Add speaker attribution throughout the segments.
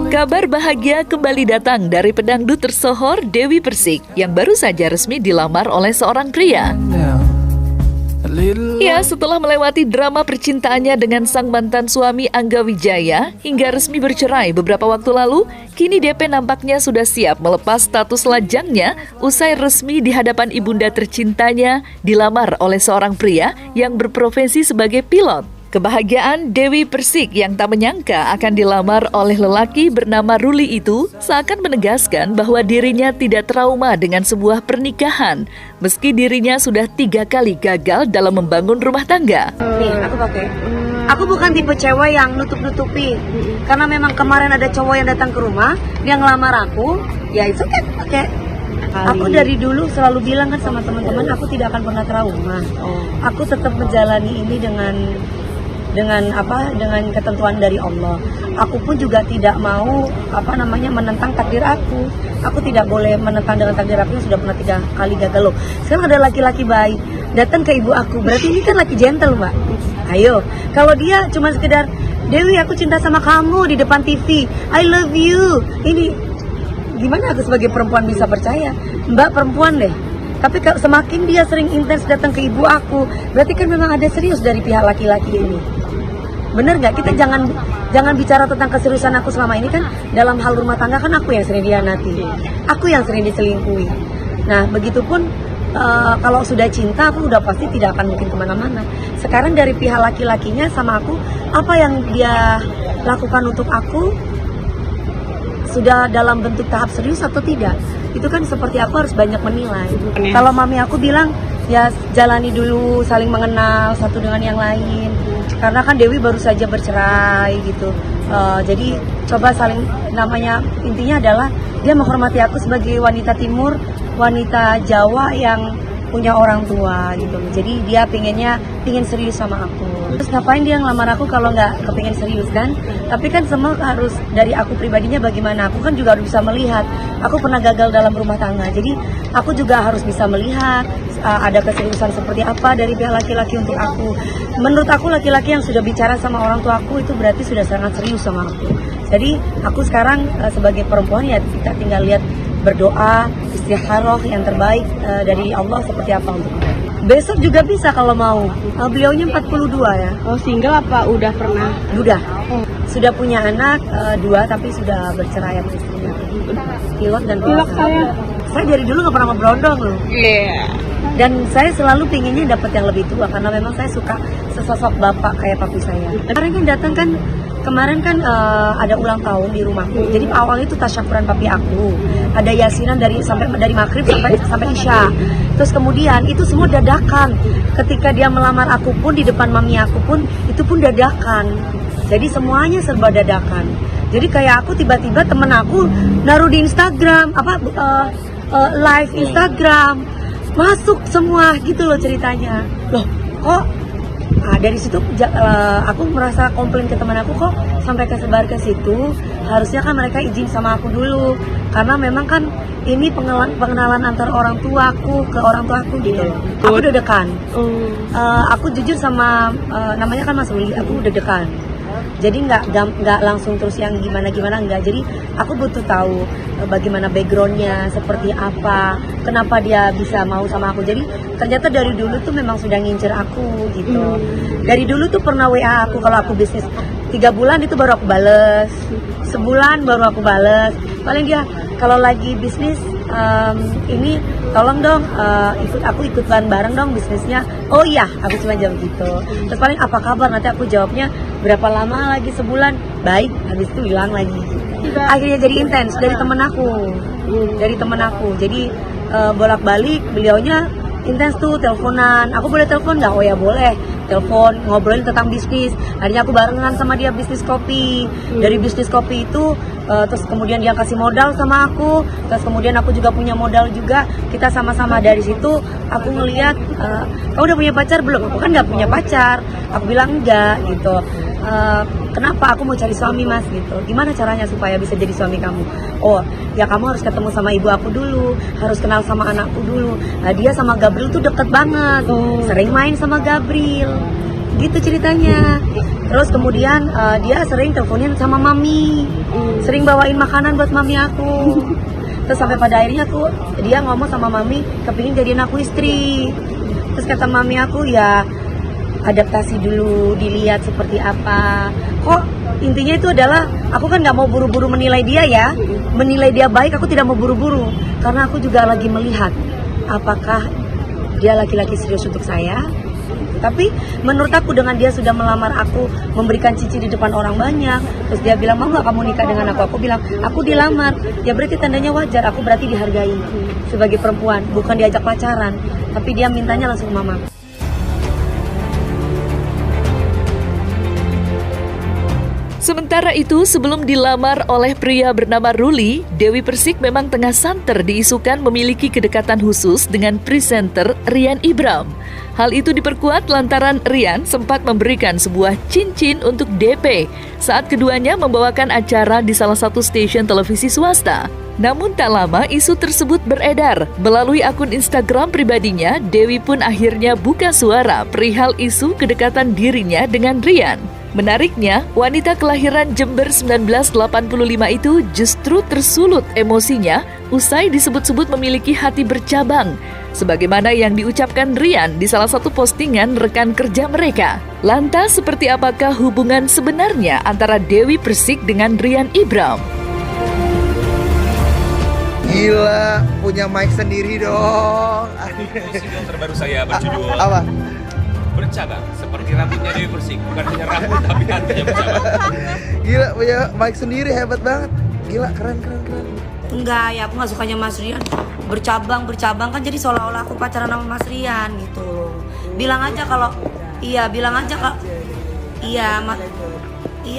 Speaker 1: Kabar bahagia kembali datang dari pedangdut tersohor Dewi Persik yang baru saja resmi dilamar oleh seorang pria. Ya, setelah melewati drama percintaannya dengan sang mantan suami Angga Wijaya hingga resmi bercerai beberapa waktu lalu, kini DP nampaknya sudah siap melepas status lajangnya usai resmi di hadapan ibunda tercintanya dilamar oleh seorang pria yang berprofesi sebagai pilot. Kebahagiaan Dewi Persik yang tak menyangka akan dilamar oleh lelaki bernama Ruli itu seakan menegaskan bahwa dirinya tidak trauma dengan sebuah pernikahan, meski dirinya sudah 3 kali gagal dalam membangun rumah tangga.
Speaker 2: Nih, aku pakai. Aku bukan tipe cewek yang nutup-nutupi. Karena memang kemarin ada cowok yang datang ke rumah, dia ngelamar aku, ya itu kan pakai. Aku dari dulu selalu bilang kan sama teman-teman, aku tidak akan pernah trauma. Aku tetap menjalani ini dengan ketentuan dari Allah. Aku pun juga tidak mau menentang takdir aku. Aku tidak boleh menentang dengan takdir aku yang sudah pernah 3 kali gagal loh. Sekarang ada laki-laki baik datang ke ibu aku, berarti ini kan laki gentle, Mbak. Ayo, kalau dia cuma sekedar, Dewi aku cinta sama kamu di depan TV, I love you, ini gimana aku sebagai perempuan bisa percaya? Mbak perempuan deh. Tapi semakin dia sering intens datang ke ibu aku, berarti kan memang ada serius dari pihak laki-laki ini. Bener nggak? Kita jangan bicara tentang keseriusan aku selama ini, kan dalam hal rumah tangga kan aku yang sering dihianati, aku yang sering diselingkuhi. Nah begitupun kalau sudah cinta aku udah pasti tidak akan mungkin kemana-mana. Sekarang dari pihak laki-lakinya sama aku, apa yang dia lakukan untuk aku sudah dalam bentuk tahap serius atau tidak, itu kan seperti aku harus banyak menilai. Kalau mami aku bilang ya jalani dulu, saling mengenal satu dengan yang lain, karena kan Dewi baru saja bercerai gitu. Jadi coba saling, intinya adalah dia menghormati aku sebagai wanita timur, wanita Jawa yang punya orang tua gitu. Jadi dia pingin serius sama aku. Terus ngapain dia ngelamar aku kalau nggak kepingin serius kan? Tapi kan semua harus dari aku pribadinya bagaimana. Aku kan juga harus bisa melihat. Aku pernah gagal dalam rumah tangga. Jadi aku juga harus bisa melihat ada keseriusan seperti apa dari pihak laki-laki untuk aku. Menurut aku laki-laki yang sudah bicara sama orang tua aku itu berarti sudah sangat serius sama aku. Jadi aku sekarang sebagai perempuan ya kita tinggal lihat, berdoa, istikharah yang terbaik dari Allah seperti apa untuk aku. Besok juga bisa kalau mau. Beliaunya 42 ya.
Speaker 3: Oh, single apa udah pernah?
Speaker 2: Udah. Sudah punya anak 2 tapi sudah bercerai sama istrinya. Pilot dan
Speaker 3: Pilot
Speaker 2: saya dari dulu nggak pernah berondong loh.
Speaker 3: Iya.
Speaker 2: Dan saya selalu pinginnya dapat yang lebih tua karena memang saya suka sesosok bapak kayak papi saya. Kemarin kan ada ulang tahun di rumahku. Jadi awalnya itu tasyakuran papi aku. Ada yasinan dari maghrib sampai isya. Terus kemudian itu semua dadakan. Ketika dia melamar aku pun di depan mami aku pun itu pun dadakan. Jadi semuanya serba dadakan. Jadi kayak aku tiba-tiba temen aku naruh di Instagram live Instagram, masuk semua gitu loh ceritanya. Loh kok dari situ aku merasa komplain ke teman aku, kok sampai kesebar ke situ. Harusnya kan mereka izin sama aku dulu, karena memang kan ini pengenalan antar orang tuaku ke orang tuaku gitu. Aku deg-degan. Aku jujur sama namanya kan Mas Willy, aku deg-degan. Jadi nggak langsung terus yang gimana enggak. Jadi aku butuh tahu bagaimana backgroundnya, seperti apa, kenapa dia bisa mau sama aku. Jadi ternyata dari dulu tuh memang sudah ngincer aku gitu. Dari dulu tuh pernah WA aku kalau aku bisnis 3 bulan itu baru aku bales, sebulan baru aku bales. Paling dia kalau lagi bisnis ini tolong dong ikut bareng dong bisnisnya. Oh iya, aku cuma jawab gitu. Terus paling apa kabar, nanti aku jawabnya berapa lama lagi, sebulan, baik, habis itu hilang lagi. Akhirnya jadi intens dari temen aku. Jadi bolak-balik beliaunya intens tuh teleponan. Aku boleh telepon nggak? Oh ya boleh. Telepon, ngobrolin tentang bisnis. Akhirnya aku barengan sama dia bisnis kopi. Dari bisnis kopi itu terus kemudian dia kasih modal sama aku. Terus kemudian aku juga punya modal juga. Kita sama-sama dari situ. Aku ngelihat, kau udah punya pacar belum? Aku kan nggak punya pacar. Aku bilang enggak gitu. Kenapa aku mau cari suami mas gitu, gimana caranya supaya bisa jadi suami kamu? Oh ya kamu harus ketemu sama ibu aku dulu, harus kenal sama anakku dulu. Nah, dia sama Gabriel tuh deket banget, sering main sama Gabriel Gitu ceritanya. Terus kemudian dia sering teleponin sama mami, sering bawain makanan buat mami aku. Terus sampai pada akhirnya tuh dia ngomong sama mami kepingin jadiin aku istri. Terus kata mami aku, ya adaptasi dulu, dilihat seperti apa. Kok intinya itu adalah aku kan nggak mau buru-buru menilai dia ya. Menilai dia baik aku tidak mau buru-buru, karena aku juga lagi melihat apakah dia laki-laki serius untuk saya. Tapi menurut aku dengan dia sudah melamar aku, memberikan cincin di depan orang banyak, terus dia bilang mau nggak kamu nikah dengan aku bilang aku dilamar, ya berarti tandanya wajar, aku berarti dihargai sebagai perempuan, bukan diajak pacaran, tapi dia mintanya langsung mama.
Speaker 1: Sementara itu, sebelum dilamar oleh pria bernama Ruli, Dewi Persik memang tengah santer diisukan memiliki kedekatan khusus dengan presenter Rian Ibram. Hal itu diperkuat lantaran Rian sempat memberikan sebuah cincin untuk DP saat keduanya membawakan acara di salah satu stasiun televisi swasta. Namun tak lama isu tersebut beredar. Melalui akun Instagram pribadinya, Dewi pun akhirnya buka suara perihal isu kedekatan dirinya dengan Rian. Menariknya, wanita kelahiran Jember 1985 itu justru tersulut emosinya usai disebut-sebut memiliki hati bercabang, sebagaimana yang diucapkan Rian di salah satu postingan rekan kerja mereka. Lantas, seperti apakah hubungan sebenarnya antara Dewi Persik dengan Rian Ibram?
Speaker 4: Gila, punya mic sendiri dong.
Speaker 5: Single terbaru saya berjudul
Speaker 4: Apa?
Speaker 5: Bercabang, seperti rambutnya Dewi Persik. Bukan hanya rambut, tapi hatinya bercabang.
Speaker 4: Gila, punya mic sendiri, hebat banget. Gila, keren.
Speaker 2: Enggak, ya aku nggak sukanya Mas Rian bercabang kan jadi seolah-olah aku pacaran sama Mas Rian gitu loh. Bilang aja kalau iya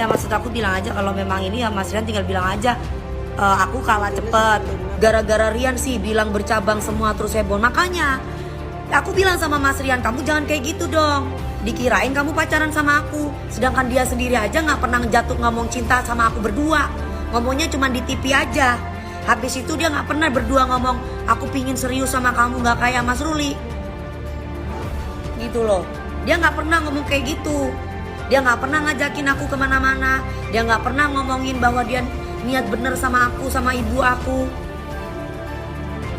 Speaker 2: maksud aku bilang aja kalau memang ini ya Mas Rian tinggal bilang aja aku kalah cepet gara-gara Rian sih bilang bercabang semua terus heboh. Makanya aku bilang sama Mas Rian, kamu jangan kayak gitu dong. Dikirain kamu pacaran sama aku, sedangkan dia sendiri aja nggak pernah jatuh ngomong cinta sama aku berdua. Ngomongnya cuma di TV aja. Habis itu dia nggak pernah berdua ngomong aku pingin serius sama kamu, nggak kayak Mas Ruli. Gitu loh. Dia nggak pernah ngomong kayak gitu. Dia nggak pernah ngajakin aku kemana-mana. Dia nggak pernah ngomongin bahwa dia niat bener sama aku, sama ibu aku.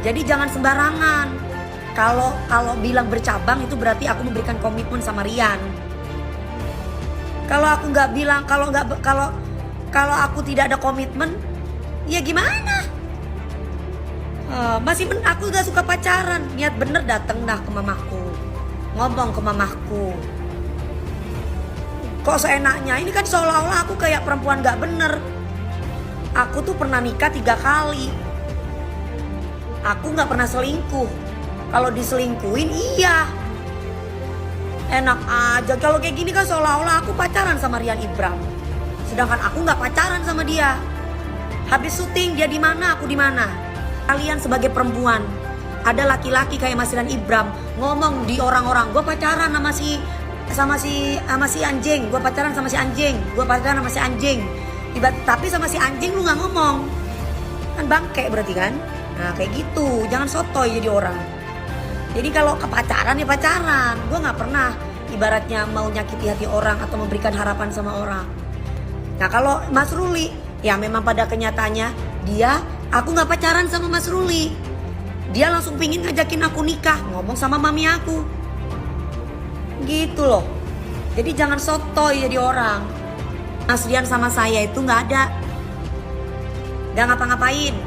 Speaker 2: Jadi jangan sembarangan. Kalau bilang bercabang itu berarti aku memberikan komitmen sama Rian. Kalau aku nggak bilang, kalau aku tidak ada komitmen, ya gimana? Aku nggak suka pacaran. Niat bener dateng dah ke mamaku, ngomong ke mamaku. Kok seenaknya? Ini kan seolah-olah aku kayak perempuan nggak bener. Aku tuh pernah nikah 3 kali. Aku nggak pernah selingkuh. Kalau diselingkuhin iya. Enak aja. Kalau kayak gini kan seolah-olah aku pacaran sama Rian Ibram. Sedangkan aku nggak pacaran sama dia. Habis syuting dia di mana, aku di mana. Kalian sebagai perempuan, ada laki-laki kayak Mas Rian Ibram ngomong di orang-orang, gue pacaran sama si anjing, gue pacaran sama si anjing, gue pacaran sama si anjing. Tapi sama si anjing lu nggak ngomong, kan bangke berarti kan? Nah kayak gitu, jangan sotoy jadi orang. Jadi kalau kepacaran ya pacaran. Gue gak pernah ibaratnya mau nyakiti hati orang atau memberikan harapan sama orang. Nah kalau Mas Ruli, ya memang pada kenyataannya aku gak pacaran sama Mas Ruli. Dia langsung pingin ngajakin aku nikah, ngomong sama mami aku. Gitu loh. Jadi jangan sotoy jadi orang. Mas Rian sama saya itu gak ada. Gak ngapa-ngapain.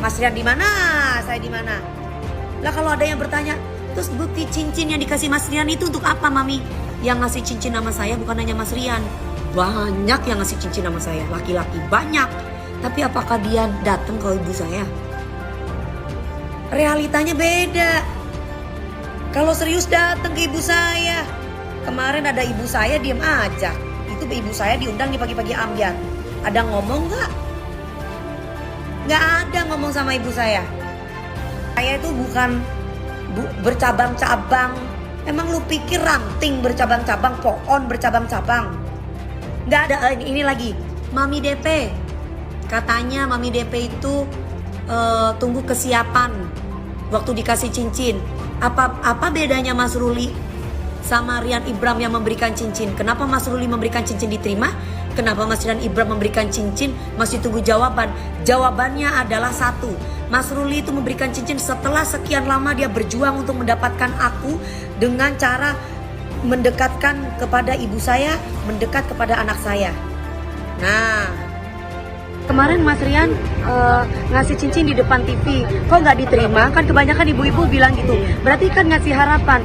Speaker 2: Mas Rian di mana? Saya di mana? Lah kalau ada yang bertanya, terus bukti cincin yang dikasih Mas Rian itu untuk apa mami? Yang ngasih cincin nama saya bukan hanya Mas Rian. Banyak yang ngasih cincin nama saya, laki-laki banyak. Tapi apakah dia datang ke ibu saya? Realitanya beda. Kalau serius datang ke ibu saya. Kemarin ada ibu saya diem aja. Itu ibu saya diundang di pagi-pagi ambiar. Ada ngomong gak? Gak ada ngomong sama ibu saya. Saya itu bukan bercabang-cabang. Emang lu pikir ranting bercabang-cabang, pohon bercabang-cabang? Gak ada. Ini lagi Mami DP. Katanya Mami DP itu tunggu kesiapan waktu dikasih cincin. Apa bedanya Mas Ruli sama Rian Ibram yang memberikan cincin. Kenapa Mas Ruli memberikan cincin diterima? Kenapa Mas Rian Ibram memberikan cincin masih tunggu jawaban? Jawabannya adalah satu. Mas Ruli itu memberikan cincin setelah sekian lama dia berjuang untuk mendapatkan aku dengan cara mendekatkan kepada ibu saya, mendekat kepada anak saya. Nah, kemarin Mas Rian ngasih cincin di depan TV, kok nggak diterima? Kan kebanyakan ibu-ibu bilang gitu. Berarti kan ngasih harapan.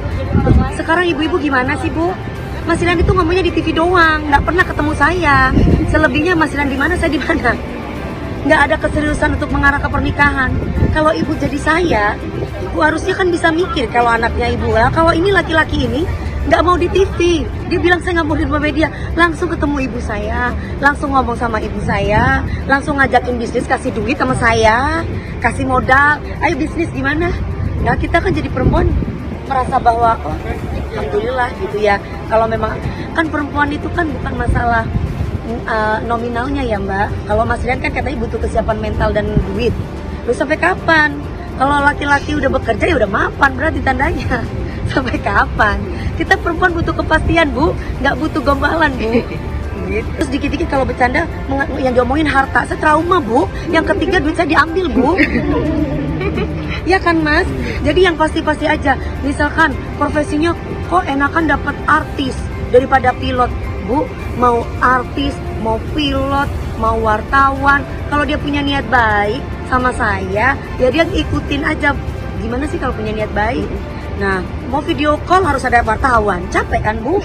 Speaker 2: Sekarang ibu-ibu gimana sih, Bu? Mas Rian itu ngomongnya di TV doang, nggak pernah ketemu saya. Selebihnya Mas Rian di mana, saya di mana. Nggak ada keseriusan untuk mengarah ke pernikahan. Kalau ibu jadi saya, ibu harusnya kan bisa mikir kalau anaknya ibu. Lah, kalau ini laki-laki ini nggak mau di TV, dia bilang saya nggak mau di media, langsung ketemu ibu saya, langsung ngomong sama ibu saya, langsung ngajakin bisnis, kasih duit sama saya, kasih modal, ayo bisnis gimana? Nah kita kan jadi perempuan merasa bahwa oh, alhamdulillah gitu ya. Kalau memang kan perempuan itu kan bukan masalah nominalnya ya Mbak. Kalau Mas Rian kan katanya butuh kesiapan mental dan duit. Lu sampai kapan? Kalau laki-laki udah bekerja ya udah mapan berarti tandanya. Sampai kapan? Kita perempuan butuh kepastian Bu, nggak butuh gombalan Bu. Gitu. Terus dikit-dikit kalau bercanda yang diomongin harta, saya trauma Bu. Yang ketiga duit saya diambil Bu. Ya kan Mas? Jadi yang pasti-pasti aja. Misalkan profesinya kok enakan dapat artis daripada pilot. Bu, mau artis, mau pilot, mau wartawan, kalau dia punya niat baik sama saya, ya dia ikutin aja. Gimana sih kalau punya niat baik? Nah, mau video call harus ada wartawan. Capek kan, Bu?